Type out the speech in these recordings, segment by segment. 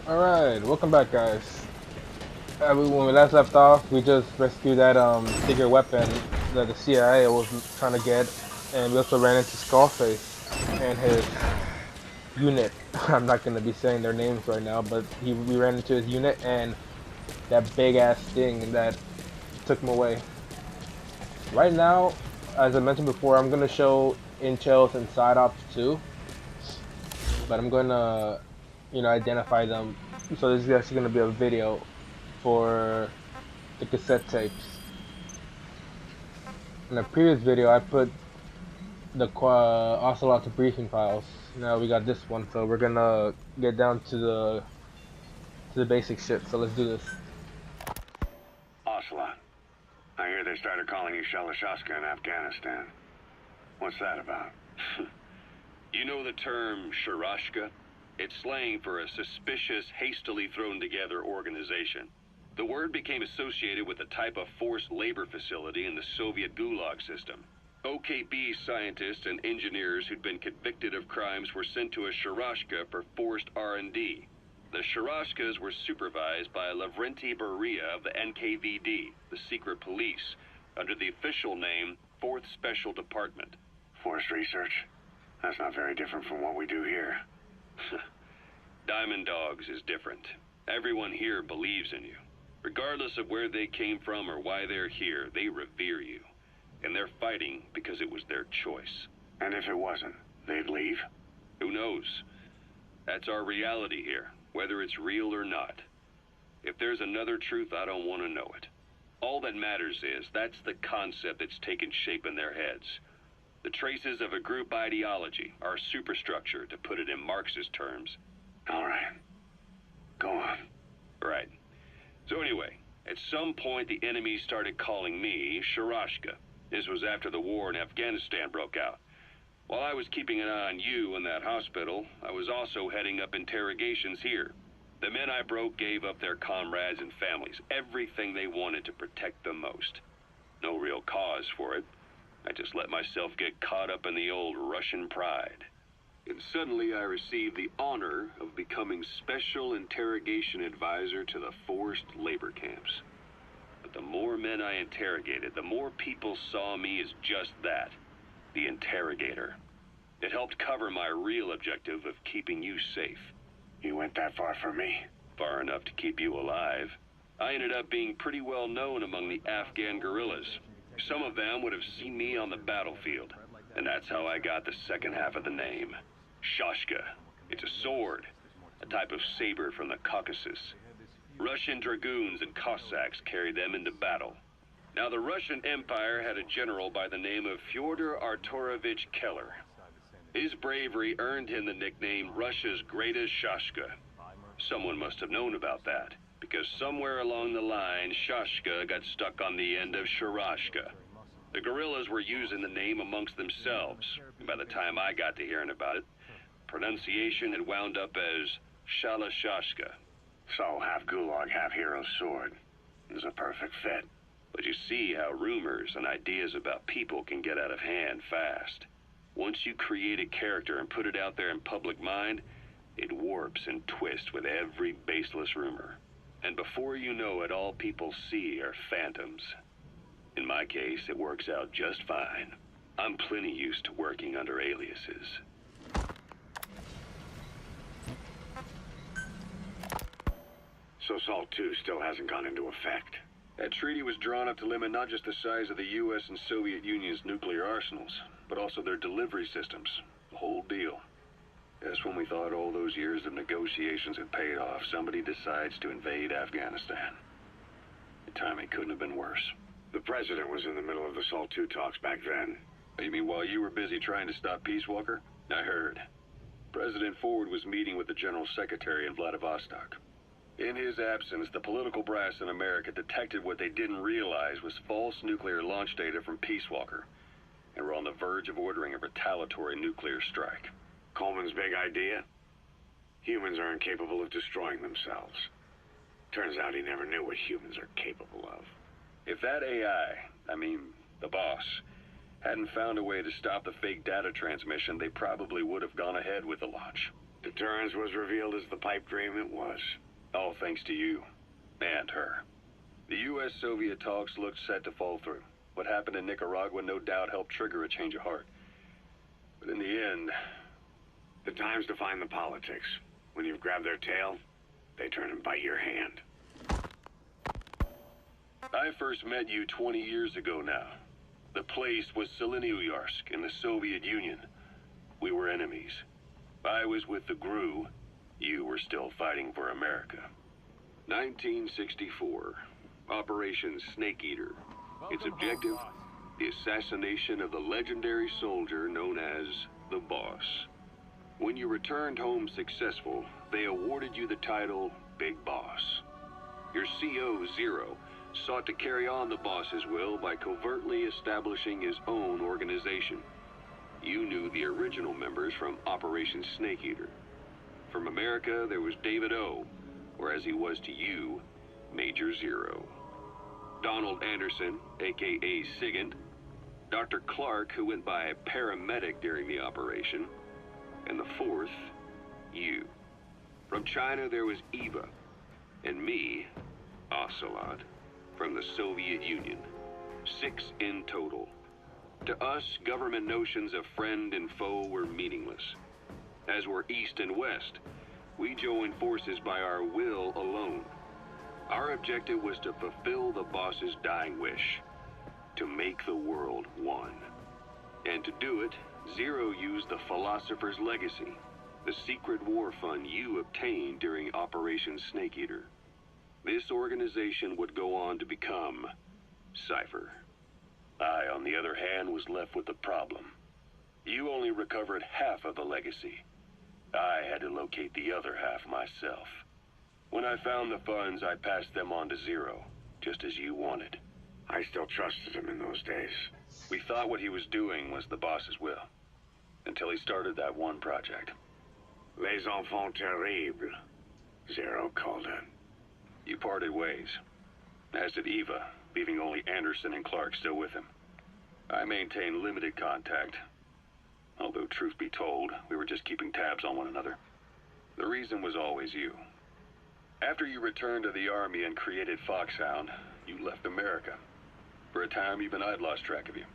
Alright, welcome back, guys. When we last left off, we just rescued that secret weapon that the CIA was trying to get, and we also ran into Skullface and his unit. I'm not gonna be saying their names right now, but we ran into his unit and that big ass thing that took him away. Right now, as I mentioned before, I'm gonna show intels and side ops too, but I'm gonna, identify them. So this is actually gonna be a video for the cassette tapes. In the previous video, I put the Ocelot's briefing files. Now we got this one, so we're gonna get down to the basic shit. So let's do this. Ocelot, I hear they started calling you Shalashaska in Afghanistan. What's that about? You know the term Sharashka? It's slang for a suspicious, hastily thrown together organization. The word became associated with a type of forced labor facility in the Soviet Gulag system. OKB scientists and engineers who'd been convicted of crimes were sent to a Sharashka for forced R&D. The Sharashkas were supervised by Lavrenti Beria of the NKVD, the secret police, under the official name 4th Special Department. Forced research? That's not very different from what we do here. Diamond Dogs is different. Everyone here believes in you. Regardless of where they came from or why they're here, they revere you. And they're fighting because it was their choice. And if it wasn't, they'd leave? Who knows? That's our reality here, whether it's real or not. If there's another truth, I don't want to know it. All that matters is that's the concept that's taken shape in their heads. The traces of a group ideology, our superstructure, to put it in Marxist terms. All right. Go on. Right. So anyway, at some point the enemy started calling me Sharashka. This was after the war in Afghanistan broke out. While I was keeping an eye on you in that hospital, I was also heading up interrogations here. The men I broke gave up their comrades and families, everything they wanted to protect them most. No real cause for it. I just let myself get caught up in the old Russian pride. And suddenly I received the honor of becoming Special Interrogation Advisor to the forced labor camps. But the more men I interrogated, the more people saw me as just that, the interrogator. It helped cover my real objective of keeping you safe. You went that far for me? Far enough to keep you alive. I ended up being pretty well known among the Afghan guerrillas. Some of them would have seen me on the battlefield, and that's how I got the second half of the name. Shashka. It's a sword, a type of saber from the Caucasus. Russian dragoons and Cossacks carried them into battle. Now, the Russian Empire had a general by the name of Fyodor Arturovich Keller. His bravery earned him the nickname Russia's Greatest Shashka. Someone must have known about that, because somewhere along the line, Shashka got stuck on the end of Sharashka. The guerrillas were using the name amongst themselves, and by the time I got to hearing about it, pronunciation had wound up as Shalashashka. So, half gulag, half hero sword. It was a perfect fit. But you see how rumors and ideas about people can get out of hand fast. Once you create a character and put it out there in public mind, it warps and twists with every baseless rumor. And before you know it, all people see are phantoms. In my case, it works out just fine. I'm plenty used to working under aliases. So SALT II still hasn't gone into effect? That treaty was drawn up to limit not just the size of the U.S. and Soviet Union's nuclear arsenals, but also their delivery systems. The whole deal. Just when we thought all those years of negotiations had paid off, somebody decides to invade Afghanistan. The timing couldn't have been worse. The president was in the middle of the SALT II talks back then. You mean while you were busy trying to stop Peace Walker? I heard. President Ford was meeting with the General Secretary in Vladivostok. In his absence, the political brass in America detected what they didn't realize was false nuclear launch data from Peace Walker, and were on the verge of ordering a retaliatory nuclear strike. Coleman's big idea? Humans are incapable of destroying themselves. Turns out he never knew what humans are capable of. If that AI, the boss, hadn't found a way to stop the fake data transmission, they probably would have gone ahead with the launch. The Deterrence was revealed as the pipe dream it was. All thanks to you. And her. The U.S.-Soviet talks looked set to fall through. What happened in Nicaragua no doubt helped trigger a change of heart. But in the end... The time's to find the politics. When you've grabbed their tail, they turn and bite your hand. I first met you 20 years ago now. The place was Selenouyarsk in the Soviet Union. We were enemies. I was with the GRU. You were still fighting for America. 1964. Operation Snake Eater. Its objective? The assassination of the legendary soldier known as the Boss. When you returned home successful, they awarded you the title Big Boss. Your CO, Zero, sought to carry on the boss's will by covertly establishing his own organization. You knew the original members from Operation Snake Eater. From America, there was David O., or as he was to you, Major Zero. Donald Anderson, a.k.a. Sigint. Dr. Clark, who went by paramedic during the operation. And the fourth, you. From China, there was Eva. And me, Ocelot, from the Soviet Union. 6 in total. To us, government notions of friend and foe were meaningless. As were East and West, we joined forces by our will alone. Our objective was to fulfill the boss's dying wish, to make the world one. And to do it, Zero used the Philosopher's Legacy, the secret war fund you obtained during Operation Snake Eater. This organization would go on to become Cypher. I, on the other hand, was left with the problem. You only recovered half of the legacy. I had to locate the other half myself. When I found the funds, I passed them on to Zero, just as you wanted. I still trusted him in those days. We thought what he was doing was the boss's will, until he started that one project. Les enfants terribles, Zero called it. You parted ways, as did Eva, leaving only Anderson and Clark still with him. I maintained limited contact, although truth be told, we were just keeping tabs on one another. The reason was always you. After you returned to the Army and created Foxhound, you left America. For a time, even I'd lost track of you.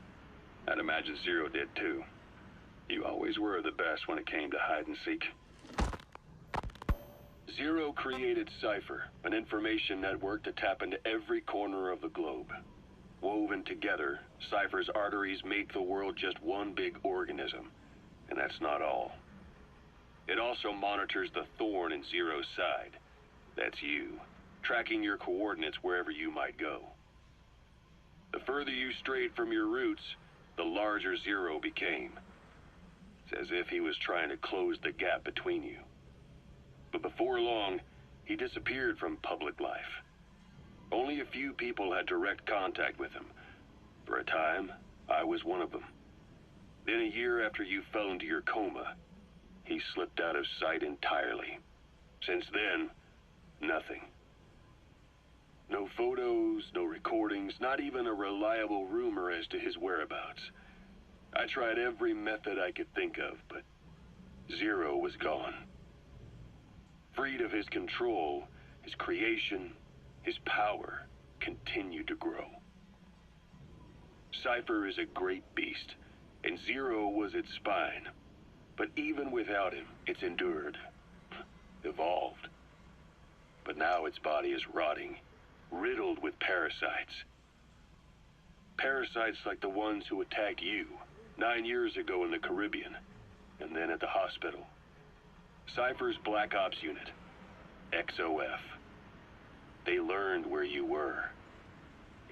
I'd imagine Zero did too. You always were the best when it came to hide and seek. Zero created Cypher, an information network to tap into every corner of the globe. Woven together, Cypher's arteries make the world just one big organism. And that's not all. It also monitors the thorn in Zero's side. That's you, tracking your coordinates wherever you might go. The further you strayed from your roots, the larger Zero became. It's as if he was trying to close the gap between you. But before long, he disappeared from public life. Only a few people had direct contact with him. For a time, I was one of them. Then a year after you fell into your coma, he slipped out of sight entirely. Since then, nothing. No photos, no recordings, not even a reliable rumor as to his whereabouts. I tried every method I could think of, but Zero was gone. Freed of his control, his creation, his power continued to grow. Cypher is a great beast, and Zero was its spine. But even without him, it's endured, evolved. But now its body is rotting, riddled with parasites. Parasites like the ones who attacked you 9 years ago in the Caribbean, and then at the hospital. Cypher's Black Ops Unit, XOF. They learned where you were,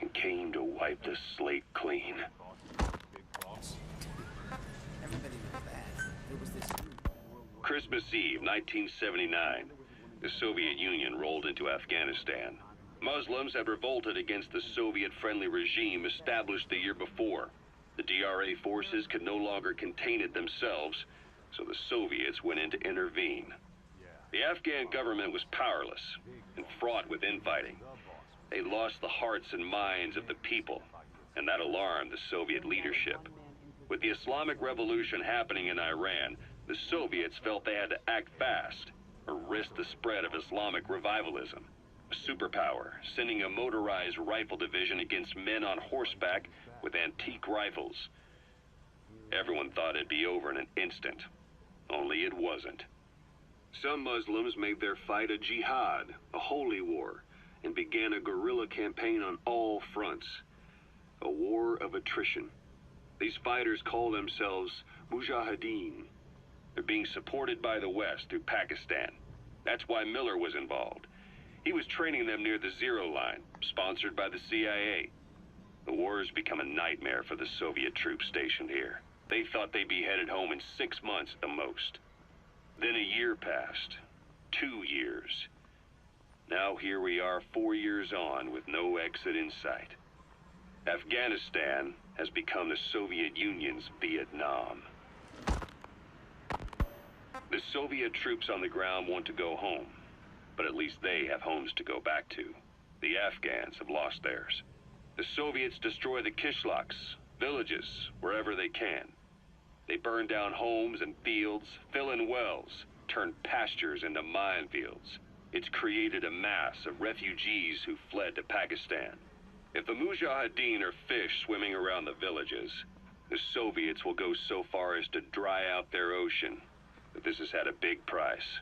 and came to wipe the slate clean. Christmas Eve, 1979. The Soviet Union rolled into Afghanistan. Muslims had revolted against the Soviet-friendly regime established the year before. The DRA forces could no longer contain it themselves, so the Soviets went in to intervene. The Afghan government was powerless and fraught with infighting. They lost the hearts and minds of the people, and that alarmed the Soviet leadership. With the Islamic Revolution happening in Iran, The Soviets felt they had to act fast, or risk the spread of Islamic revivalism. A superpower, sending a motorized rifle division against men on horseback with antique rifles. Everyone thought it'd be over in an instant. Only it wasn't. Some Muslims made their fight a jihad, a holy war, and began a guerrilla campaign on all fronts. A war of attrition. These fighters call themselves Mujahideen. They're being supported by the West through Pakistan. That's why Miller was involved. He was training them near the Zero Line, sponsored by the CIA. The war has become a nightmare for the Soviet troops stationed here. They thought they'd be headed home in 6 months at the most. Then a year passed. 2 years. Now here we are 4 years on with no exit in sight. Afghanistan has become the Soviet Union's Vietnam. The Soviet troops on the ground want to go home, but at least they have homes to go back to. The Afghans have lost theirs. The Soviets destroy the kishlaks, villages, wherever they can. They burn down homes and fields, fill in wells, turn pastures into minefields. It's created a mass of refugees who fled to Pakistan. If the Mujahideen are fish swimming around the villages, the Soviets will go so far as to dry out their ocean. But this has had a big price.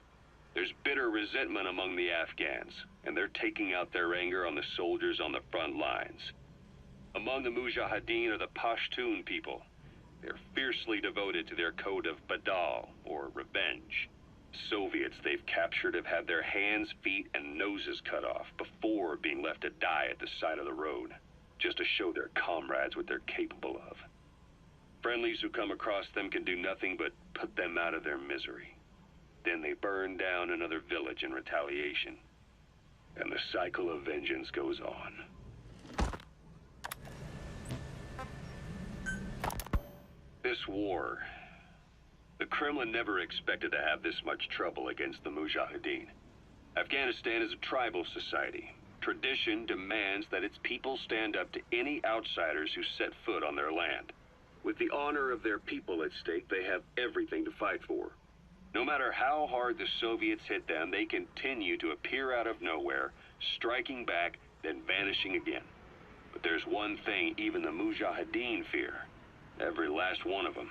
There's bitter resentment among the Afghans, and they're taking out their anger on the soldiers on the front lines. Among the Mujahideen are the Pashtun people. They're fiercely devoted to their code of Badal, or revenge. Soviets they've captured have had their hands, feet, and noses cut off before being left to die at the side of the road, just to show their comrades what they're capable of. Friendlies who come across them can do nothing but put them out of their misery. Then they burn down another village in retaliation. And the cycle of vengeance goes on. This war, the Kremlin never expected to have this much trouble against the Mujahideen. Afghanistan is a tribal society. Tradition demands that its people stand up to any outsiders who set foot on their land. With the honor of their people at stake, they have everything to fight for. No matter how hard the Soviets hit them, they continue to appear out of nowhere, striking back, then vanishing again. But there's one thing even the Mujahideen fear. Every last one of them.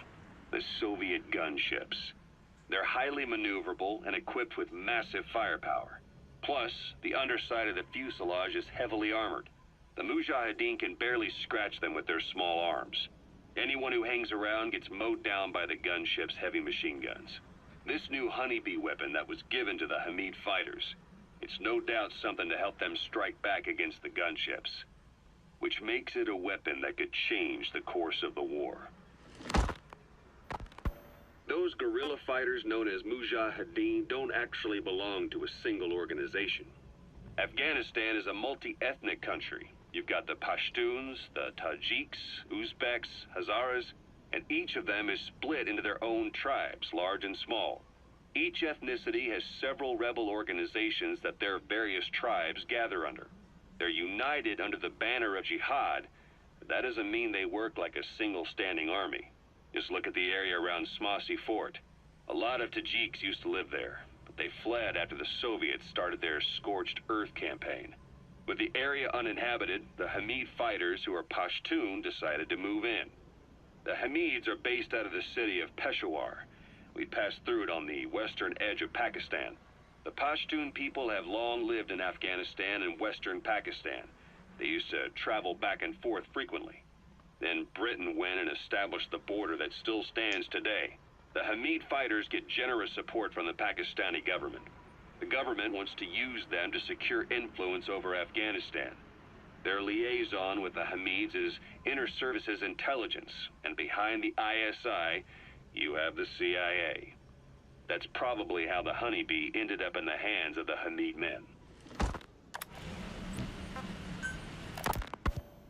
The Soviet gunships. They're highly maneuverable and equipped with massive firepower. Plus, the underside of the fuselage is heavily armored. The Mujahideen can barely scratch them with their small arms. Anyone who hangs around gets mowed down by the gunship's heavy machine guns. This new honeybee weapon that was given to the Hamid fighters, it's no doubt something to help them strike back against the gunships, which makes it a weapon that could change the course of the war. Those guerrilla fighters known as Mujahideen don't actually belong to a single organization. Afghanistan is a multi-ethnic country. You've got the Pashtuns, the Tajiks, Uzbeks, Hazaras, and each of them is split into their own tribes, large and small. Each ethnicity has several rebel organizations that their various tribes gather under. They're united under the banner of jihad, but that doesn't mean they work like a single standing army. Just look at the area around Smasy Fort. A lot of Tajiks used to live there, but they fled after the Soviets started their scorched earth campaign. With the area uninhabited, the Hamid fighters, who are Pashtun, decided to move in. The Hamids are based out of the city of Peshawar. We passed through it on the western edge of Pakistan. The Pashtun people have long lived in Afghanistan and western Pakistan. They used to travel back and forth frequently. Then Britain went and established the border that still stands today. The Hamid fighters get generous support from the Pakistani government. The government wants to use them to secure influence over Afghanistan. Their liaison with the Hamids is Inter-Services Intelligence, and behind the ISI, you have the CIA. That's probably how the honeybee ended up in the hands of the Hamid men.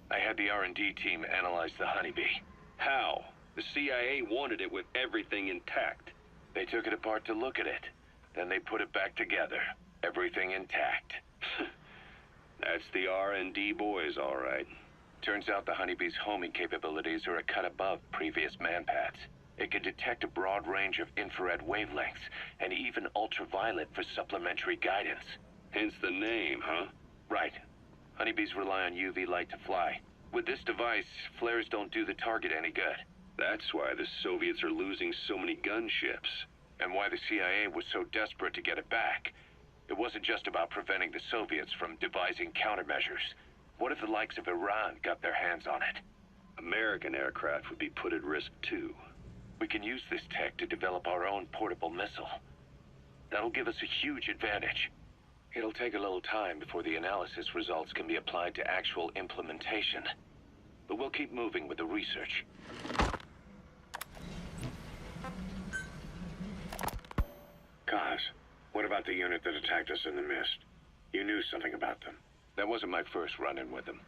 I had the R&D team analyze the honeybee. How? The CIA wanted it with everything intact. They took it apart to look at it. Then they put it back together. Everything intact. That's the R&D boys, all right. Turns out the honeybee's homing capabilities are a cut above previous manpads. It can detect a broad range of infrared wavelengths and even ultraviolet for supplementary guidance. Hence the name, huh? Right. Honeybees rely on UV light to fly. With this device, flares don't do the target any good. That's why the Soviets are losing so many gunships. And why the CIA was so desperate to get it back. It wasn't just about preventing the Soviets from devising countermeasures. What if the likes of Iran got their hands on it? American aircraft would be put at risk too. We can use this tech to develop our own portable missile. That'll give us a huge advantage. It'll take a little time before the analysis results can be applied to actual implementation. But we'll keep moving with the research. Kaz, what about the unit that attacked us in the mist? You knew something about them. That wasn't my first run-in with them.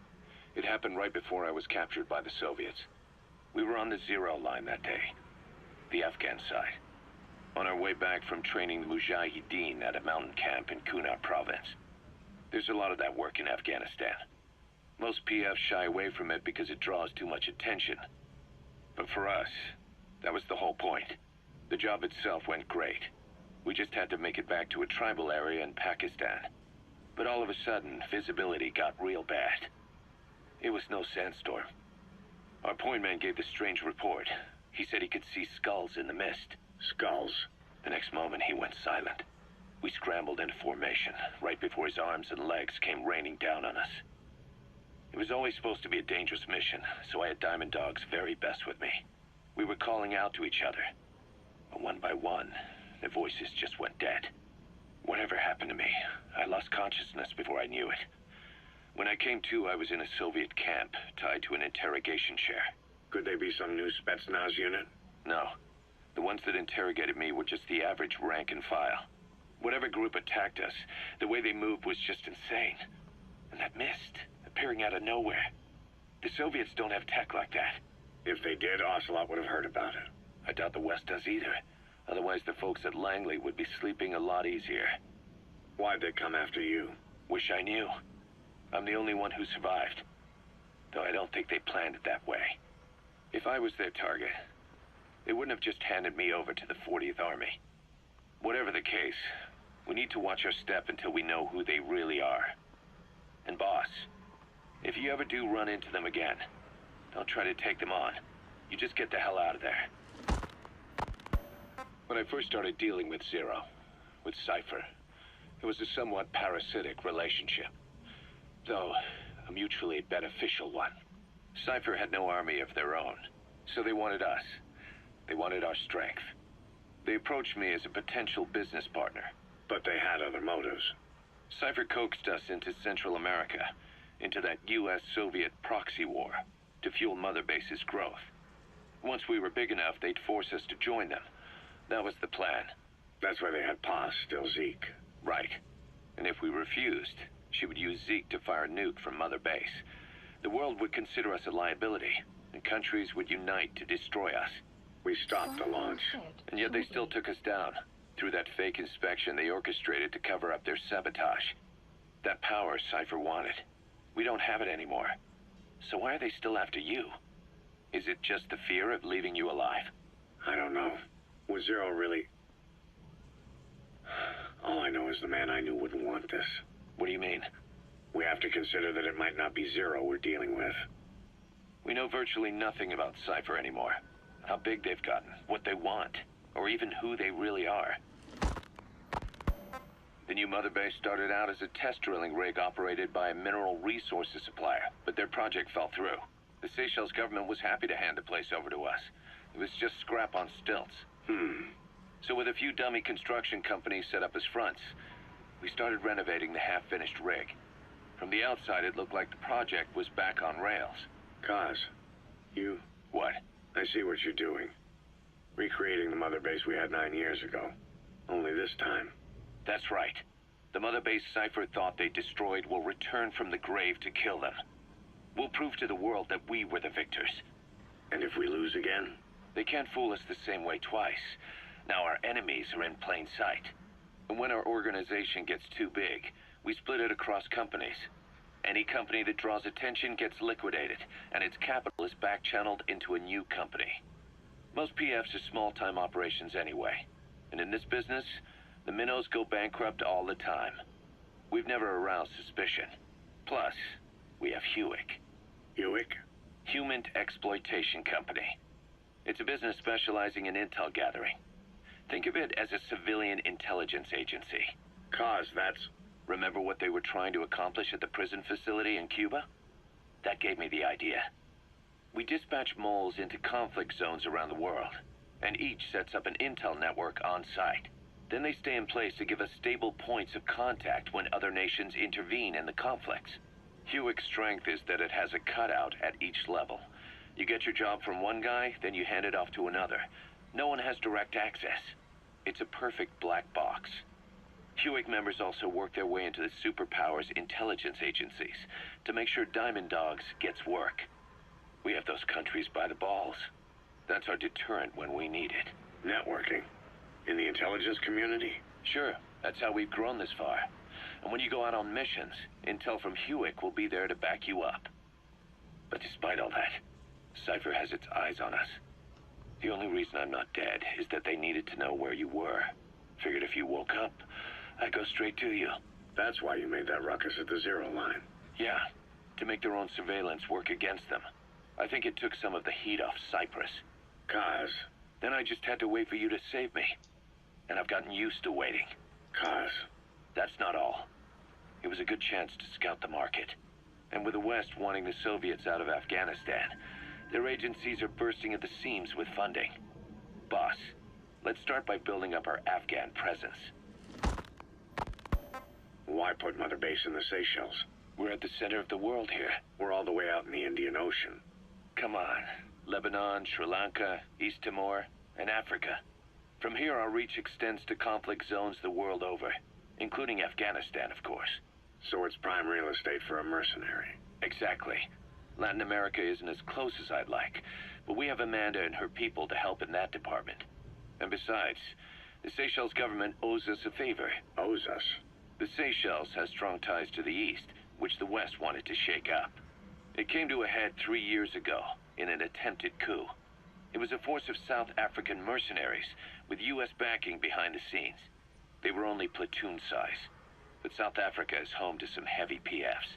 It happened right before I was captured by the Soviets. We were on the zero line that day, the Afghan side, on our way back from training the Mujahideen at a mountain camp in Kunar province. There's a lot of that work in Afghanistan. Most PFs shy away from it because it draws too much attention. But for us, that was the whole point. The job itself went great. We just had to make it back to a tribal area in Pakistan. But all of a sudden, visibility got real bad. It was no sandstorm. Our point man gave this strange report. He said he could see skulls in the mist. Skulls? The next moment, he went silent. We scrambled into formation, right before his arms and legs came raining down on us. It was always supposed to be a dangerous mission, so I had Diamond Dog's very best with me. We were calling out to each other. But one by one, their voices just went dead. Whatever happened to me, I lost consciousness before I knew it. When I came to, I was in a Soviet camp, tied to an interrogation chair. Could they be some new Spetsnaz unit? No. The ones that interrogated me were just the average rank and file. Whatever group attacked us, the way they moved was just insane. And that mist, appearing out of nowhere. The Soviets don't have tech like that. If they did, Ocelot would have heard about it. I doubt the West does either. Otherwise, the folks at Langley would be sleeping a lot easier. Why'd they come after you? Wish I knew. I'm the only one who survived. Though I don't think they planned it that way. If I was their target, they wouldn't have just handed me over to the 40th Army. Whatever the case, we need to watch our step until we know who they really are. And boss, if you ever do run into them again, don't try to take them on. You just get the hell out of there. When I first started dealing with Zero, with Cypher, it was a somewhat parasitic relationship. Though, a mutually beneficial one. Cypher had no army of their own, so they wanted us. They wanted our strength. They approached me as a potential business partner. But they had other motives. Cypher coaxed us into Central America, into that US-Soviet proxy war, to fuel Mother Base's growth. Once we were big enough, they'd force us to join them. That was the plan. That's why they had Paz, still Zeke. Right. And if we refused, she would use Zeke to fire a nuke from Mother Base. The world would consider us a liability, and countries would unite to destroy us. We stopped the launch. And yet they still took us down. Through that fake inspection they orchestrated to cover up their sabotage. That power Cypher wanted. We don't have it anymore. So why are they still after you? Is it just the fear of leaving you alive? I don't know. Was Zero really... All I know is the man I knew wouldn't want this. What do you mean? We have to consider that it might not be Zero we're dealing with. We know virtually nothing about Cypher anymore. How big they've gotten, what they want, or even who they really are. The new Mother Base started out as a test drilling rig operated by a mineral resources supplier, but their project fell through. The Seychelles government was happy to hand the place over to us. It was just scrap on stilts. So with a few dummy construction companies set up as fronts, we started renovating the half-finished rig. From the outside, it looked like the project was back on rails. Kaz, you... What? I see what you're doing. Recreating the Mother Base we had 9 years ago. Only this time. That's right. The Mother Base Cypher thought they destroyed will return from the grave to kill them. We'll prove to the world that we were the victors. And if we lose again? They can't fool us the same way twice. Now our enemies are in plain sight. And when our organization gets too big, we split it across companies. Any company that draws attention gets liquidated, and its capital is back-channeled into a new company. Most PFs are small-time operations anyway. And in this business, the minnows go bankrupt all the time. We've never aroused suspicion. Plus, we have Hewick. Hewick? Human Exploitation Company. It's a business specializing in intel gathering. Think of it as a civilian intelligence agency. Cause that's... Remember what they were trying to accomplish at the prison facility in Cuba? That gave me the idea. We dispatch moles into conflict zones around the world, and each sets up an intel network on site. Then they stay in place to give us stable points of contact when other nations intervene in the conflicts. Hewick's strength is that it has a cutout at each level. You get your job from one guy, then you hand it off to another. No one has direct access. It's a perfect black box. Hewick members also work their way into the superpowers intelligence agencies to make sure Diamond Dogs gets work. We have those countries by the balls. That's our deterrent when we need it. Networking. In the intelligence community? Sure, that's how we've grown this far. And when you go out on missions, intel from Hewick will be there to back you up. But despite all that, Cypher has its eyes on us. The only reason I'm not dead is that they needed to know where you were. Figured if you woke up, I'd go straight to you. That's why you made that ruckus at the Zero Line. Yeah, to make their own surveillance work against them. I think it took some of the heat off Cyprus. Cause... Then I just had to wait for you to save me. And I've gotten used to waiting. Cause... That's not all. It was a good chance to scout the market. And with the West wanting the Soviets out of Afghanistan, their agencies are bursting at the seams with funding. Boss, let's start by building up our Afghan presence. Why put Mother Base in the Seychelles? We're at the center of the world here. We're all the way out in the Indian Ocean. Come on. Lebanon, Sri Lanka, East Timor, and Africa. From here, our reach extends to conflict zones the world over, including Afghanistan, of course. So it's prime real estate for a mercenary. Exactly. Latin America isn't as close as I'd like, but we have Amanda and her people to help in that department. And besides, the Seychelles government owes us a favor. Owes us? The Seychelles has strong ties to the east, which the West wanted to shake up. It came to a head 3 years ago in an attempted coup. It was a force of South African mercenaries with U.S. backing behind the scenes. They were only platoon size, but South Africa is home to some heavy PFs,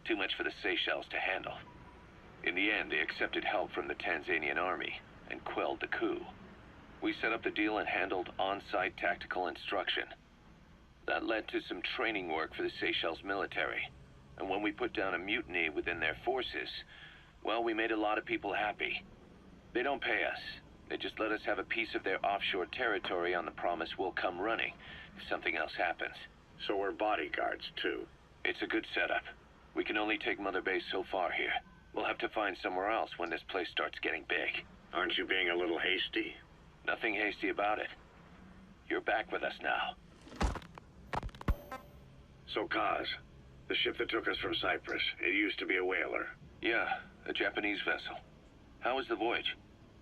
too much for the Seychelles to handle. In the end, they accepted help from the Tanzanian army and quelled the coup. We set up the deal and handled on-site tactical instruction. That led to some training work for the Seychelles military. And when we put down a mutiny within their forces, well, we made a lot of people happy. They don't pay us. They just let us have a piece of their offshore territory on the promise we'll come running if something else happens. So we're bodyguards, too. It's a good setup. We can only take Mother Base so far here. We'll have to find somewhere else when this place starts getting big. Aren't you being a little hasty? Nothing hasty about it. You're back with us now. So, Kaz, the ship that took us from Cyprus, it used to be a whaler. Yeah, a Japanese vessel. How was the voyage?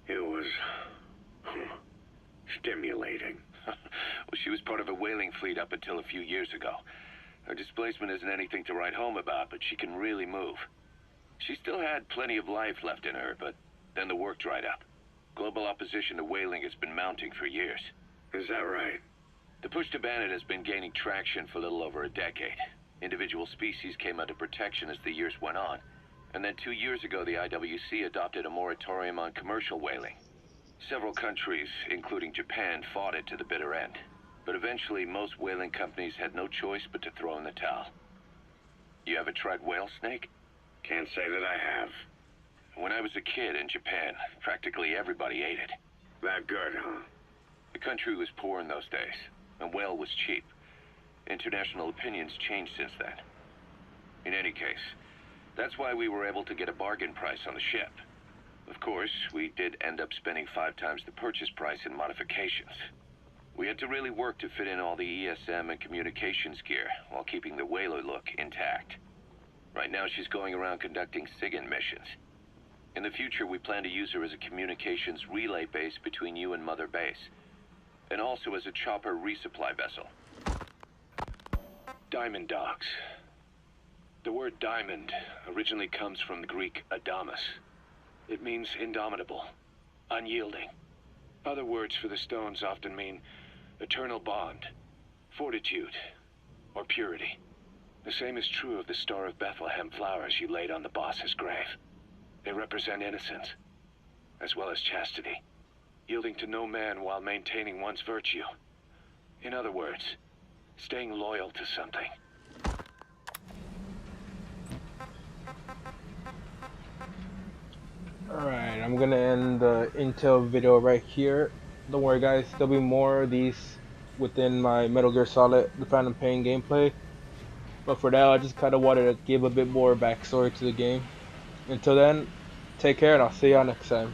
It was... stimulating. Well, she was part of a whaling fleet up until a few years ago. Her displacement isn't anything to write home about, but she can really move. She still had plenty of life left in her, but then the work dried up. Global opposition to whaling has been mounting for years. Is that right? The push to ban it has been gaining traction for a little over a decade. Individual species came under protection as the years went on. And then 2 years ago, the IWC adopted a moratorium on commercial whaling. Several countries, including Japan, fought it to the bitter end. But eventually, most whaling companies had no choice but to throw in the towel. You ever tried whale snake? Can't say that I have. When I was a kid in Japan, practically everybody ate it. That good, huh? The country was poor in those days, and whale was cheap. International opinions changed since then. In any case, that's why we were able to get a bargain price on the ship. Of course, we did end up spending 5 times the purchase price in modifications. We had to really work to fit in all the ESM and communications gear while keeping the whaler look intact. Right now, she's going around conducting SIGINT missions. In the future, we plan to use her as a communications relay base between you and Mother Base, and also as a chopper resupply vessel. Diamond Dogs. The word diamond originally comes from the Greek adamas. It means indomitable, unyielding. Other words for the stones often mean eternal bond, fortitude, or purity. The same is true of the Star of Bethlehem flowers you laid on the boss's grave. They represent innocence, as well as chastity, yielding to no man while maintaining one's virtue. In other words, staying loyal to something. Alright, I'm gonna end the Intel video right here. Don't worry guys, there'll be more of these within my Metal Gear Solid The Phantom Pain gameplay. But for now, I just kind of wanted to give a bit more backstory to the game. Until then, take care and I'll see y'all next time.